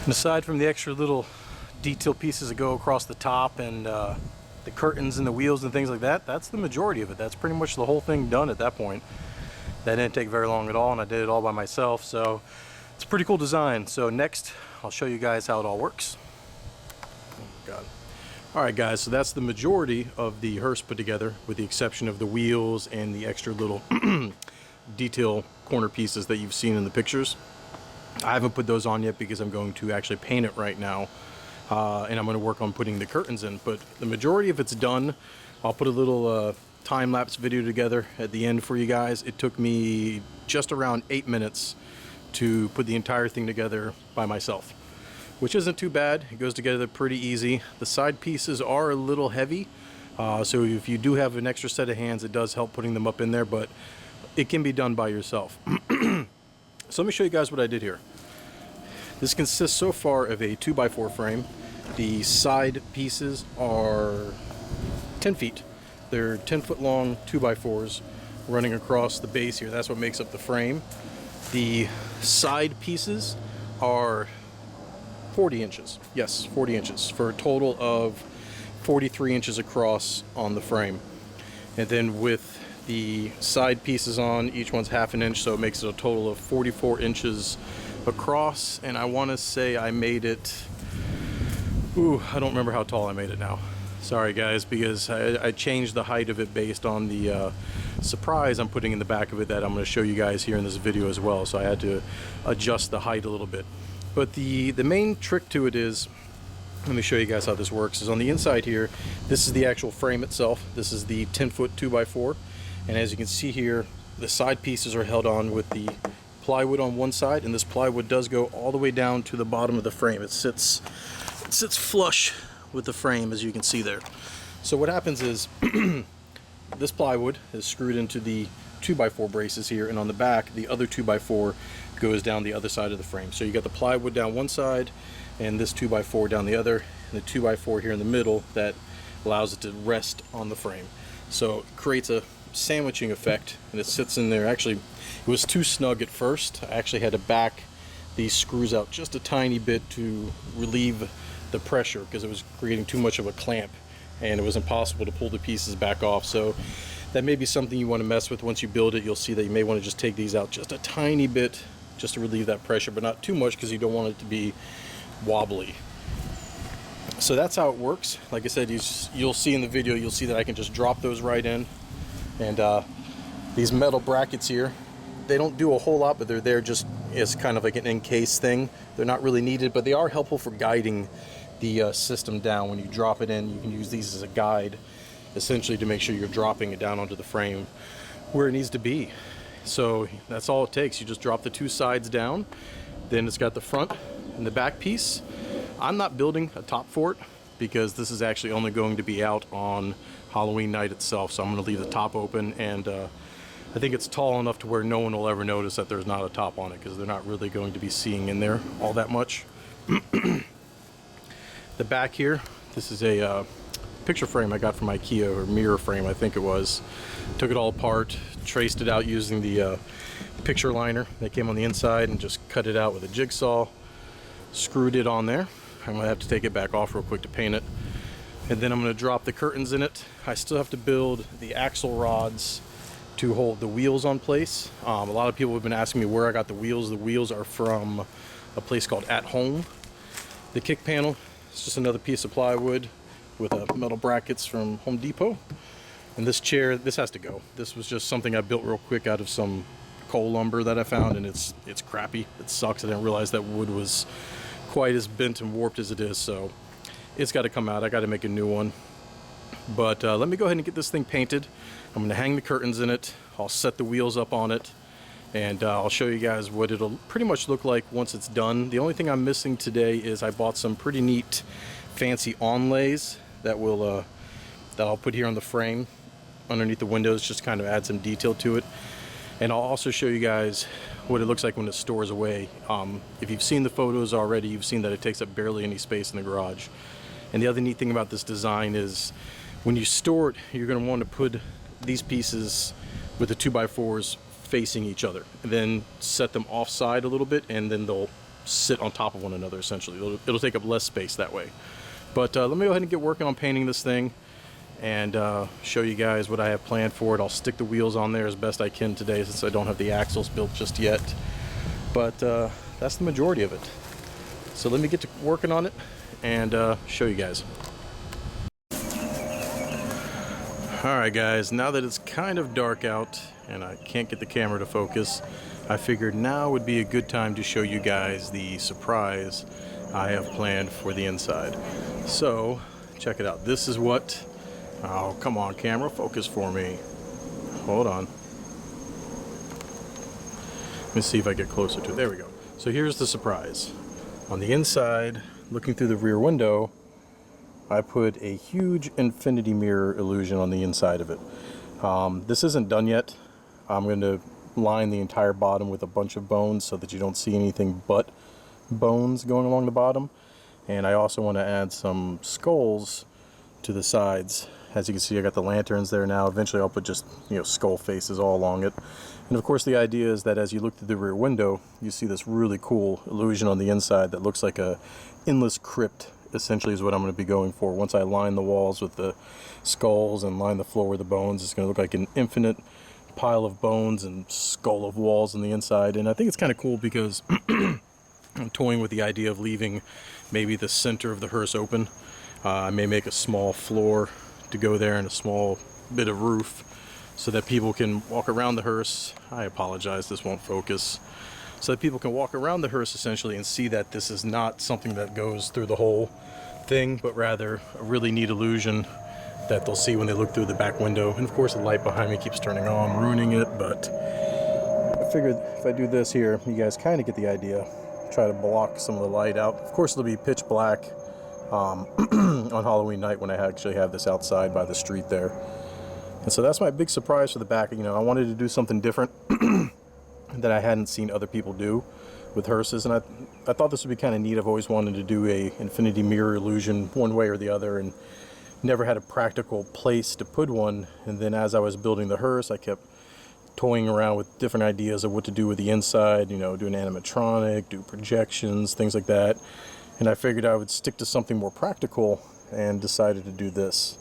And aside from the extra little detail pieces that go across the top and the curtains and the wheels and things like that, that's the majority of it. That's pretty much the whole thing done at that point. That didn't take very long at all, and I did it all by myself, so it's a pretty cool design. So next, I'll show you guys how it all works. Oh God. Alright guys, so that's the majority of the hearse put together, with the exception of the wheels and the extra little detail corner pieces that you've seen in the pictures. I haven't put those on yet because I'm going to actually paint it right now. And I'm going to work on putting the curtains in, but the majority of it's done. I'll put a little time-lapse video together at the end for you guys. It took me just around 8 minutes to put the entire thing together by myself, which isn't too bad. It goes together pretty easy. The side pieces are a little heavy, so if you do have an extra set of hands, it does help putting them up in there, but it can be done by yourself. So let me show you guys what I did here. This consists so far of a 2x4 frame. The side pieces are 10 feet. They're 10-foot long 2x4s running across the base here. That's what makes up the frame. The side pieces are 40 inches. Yes, 40 inches for a total of 43 inches across on the frame. And then with the side pieces on, each one's half an inch, so it makes it a total of 44 inches across. And I want to say I made it, I don't remember how tall I made it now. Sorry guys, because I changed the height of it based on the surprise I'm putting in the back of it that I'm going to show you guys here in this video as well, so I had to adjust the height a little bit. But the main trick to it is, let me show you guys how this works, is on the inside here, this is the actual frame itself. This is the 10-foot 2x4, and as you can see here, the side pieces are held on with the plywood on one side, and this plywood does go all the way down to the bottom of the frame. It sits flush with the frame, as you can see there. So what happens is this plywood is screwed into the 2x4 braces here, and on the back the other 2x4 goes down the other side of the frame. So you got the plywood down one side and this 2x4 down the other, and the 2x4 here in the middle that allows it to rest on the frame. So it creates a sandwiching effect, and it sits in there. Actually, it was too snug at first. I actually had to back these screws out just a tiny bit to relieve the pressure because it was creating too much of a clamp, and it was impossible to pull the pieces back off. So that may be something you want to mess with once you build it. You'll see that you may want to just take these out just a tiny bit just to relieve that pressure, but not too much because you don't want it to be wobbly. So that's how it works. Like I said, you'll see in the video, you'll see that I can just drop those right in. And these metal brackets here, they don't do a whole lot, but they're there just as kind of like an encased thing. They're not really needed, but they are helpful for guiding the system down. When you drop it in, you can use these as a guide, essentially, to make sure you're dropping it down onto the frame where it needs to be. So that's all it takes. You just drop the two sides down, then it's got the front and the back piece. I'm not building a top for it because this is actually only going to be out on Halloween night itself, so I'm going to leave the top open, and I think it's tall enough to where no one will ever notice that there's not a top on it because they're not really going to be seeing in there all that much. The back here, this is a picture frame I got from IKEA, or mirror frame I think it was. Took it all apart, traced it out using the picture liner that came on the inside, and just cut it out with a jigsaw, screwed it on there. I'm going to have to take it back off real quick to paint it, and then I'm going to drop the curtains in it. I still have to build the axle rods to hold the wheels on place. A lot of people have been asking me where I got the wheels. The wheels are from a place called At Home. The kick panel is just another piece of plywood with metal brackets from Home Depot. And this chair, this has to go. This was just something I built real quick out of some coal lumber that I found, and it's crappy. It sucks. I didn't realize that wood was quite as bent and warped as it is, so it's got to come out. I got to make a new one. But let me go ahead and get this thing painted. I'm going to hang the curtains in it. I'll set the wheels up on it, and I'll show you guys what it'll pretty much look like once it's done. The only thing I'm missing today is I bought some pretty neat fancy onlays that I'll put here on the frame underneath the windows, just kind of add some detail to it. And I'll also show you guys what it looks like when it stores away. If you've seen the photos already, you've seen that it takes up barely any space in the garage. And the other neat thing about this design is when you store it, you're going to want to put these pieces with the 2x4s facing each other, and then set them offside a little bit, and then they'll sit on top of one another essentially. It'll take up less space that way. But let me go ahead and get working on painting this thing and show you guys what I have planned for it. I'll stick the wheels on there as best I can today since I don't have the axles built just yet. But that's the majority of it. So let me get to working on it and show you guys. Alright guys, now that it's kind of dark out and I can't get the camera to focus, I figured now would be a good time to show you guys the surprise I have planned for the inside. So, check it out. This is what... Oh, come on camera, focus for me. Hold on. Let me see if I get closer to it. There we go. So here's the surprise. On the inside, looking through the rear window, I put a huge infinity mirror illusion on the inside of it. This isn't done yet. I'm going to line the entire bottom with a bunch of bones so that you don't see anything but bones going along the bottom. And I also want to add some skulls to the sides. As you can see, I got the lanterns there now. Eventually I'll put just, skull faces all along it. And of course the idea is that as you look through the rear window, you see this really cool illusion on the inside that looks like a endless crypt. Essentially is what I'm going to be going for. Once I line the walls with the skulls and line the floor with the bones, it's going to look like an infinite pile of bones and skull of walls on the inside. And I think it's kind of cool because I'm toying with the idea of leaving maybe the center of the hearse open. I may make a small floor to go there and a small bit of roof so that people can walk around the hearse. I apologize, this won't focus. So that people can walk around the hearse essentially and see that this is not something that goes through the whole thing, but rather a really neat illusion that they'll see when they look through the back window. And of course the light behind me keeps turning on, ruining it, but I figured if I do this here, you guys kind of get the idea. Try to block some of the light out. Of course it'll be pitch black on Halloween night when I actually have this outside by the street there. And so that's my big surprise for the back. I wanted to do something different that I hadn't seen other people do with hearses, and I thought this would be kind of neat. I've always wanted to do a infinity mirror illusion one way or the other and never had a practical place to put one. And then as I was building the hearse, I kept toying around with different ideas of what to do with the inside, do an animatronic, do projections, things like that. And I figured I would stick to something more practical and decided to do this.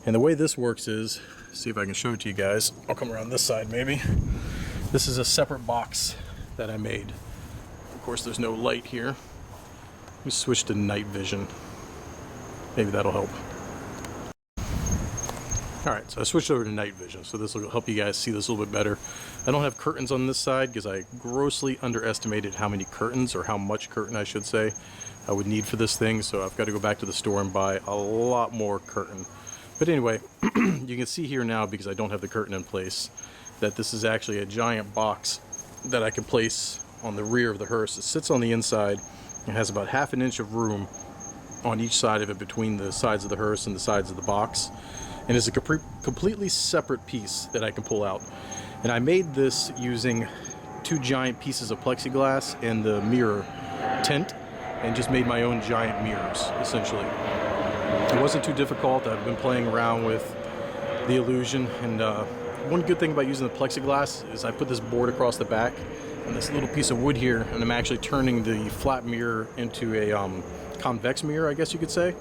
And the way this works is, see if I can show it to you guys. I'll come around this side maybe. This is a separate box that I made. Of course, there's no light here. Let me switch to night vision. Maybe that'll help. Alright, so I switched over to night vision, so this will help you guys see this a little bit better. I don't have curtains on this side because I grossly underestimated how many curtains, or how much curtain I should say, I would need for this thing, so I've got to go back to the store and buy a lot more curtain. But anyway, you can see here now, because I don't have the curtain in place, that this is actually a giant box that I can place on the rear of the hearse. It sits on the inside and has about ½ an inch of room on each side of it between the sides of the hearse and the sides of the box. And it's a completely separate piece that I can pull out. And I made this using 2 giant pieces of plexiglass and the mirror tint, and just made my own giant mirrors, essentially. It wasn't too difficult. I've been playing around with the illusion, and one good thing about using the plexiglass is I put this board across the back and this little piece of wood here, and I'm actually turning the flat mirror into a convex mirror, I guess you could say.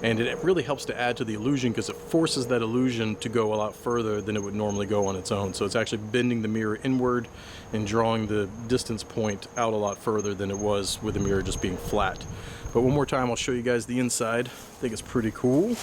And it really helps to add to the illusion because it forces that illusion to go a lot further than it would normally go on its own. So it's actually bending the mirror inward and drawing the distance point out a lot further than it was with the mirror just being flat. But one more time, I'll show you guys the inside. I think it's pretty cool.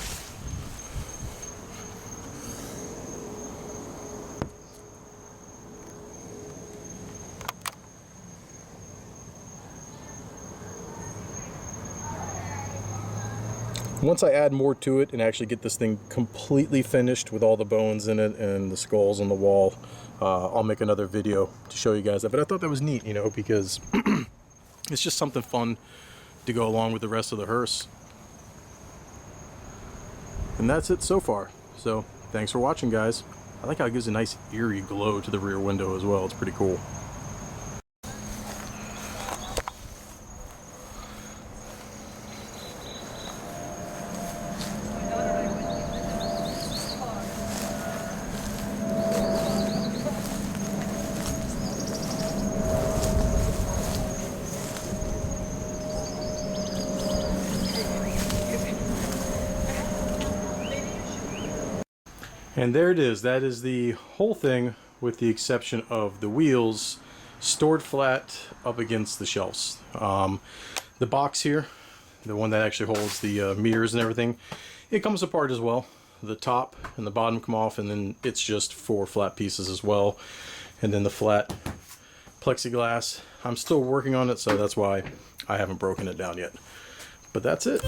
Once I add more to it and actually get this thing completely finished with all the bones in it and the skulls on the wall, I'll make another video to show you guys that. But I thought that was neat, because it's just something fun to go along with the rest of the hearse. And that's it so far. So thanks for watching, guys. I like how it gives a nice eerie glow to the rear window as well. It's pretty cool. And there it is. That is the whole thing, with the exception of the wheels stored flat up against the shelves. The box here, the one that actually holds the mirrors and everything, it comes apart as well. The top and the bottom come off, and then it's just 4 flat pieces as well. And then the flat plexiglass, I'm still working on it, so that's why I haven't broken it down yet. But that's it.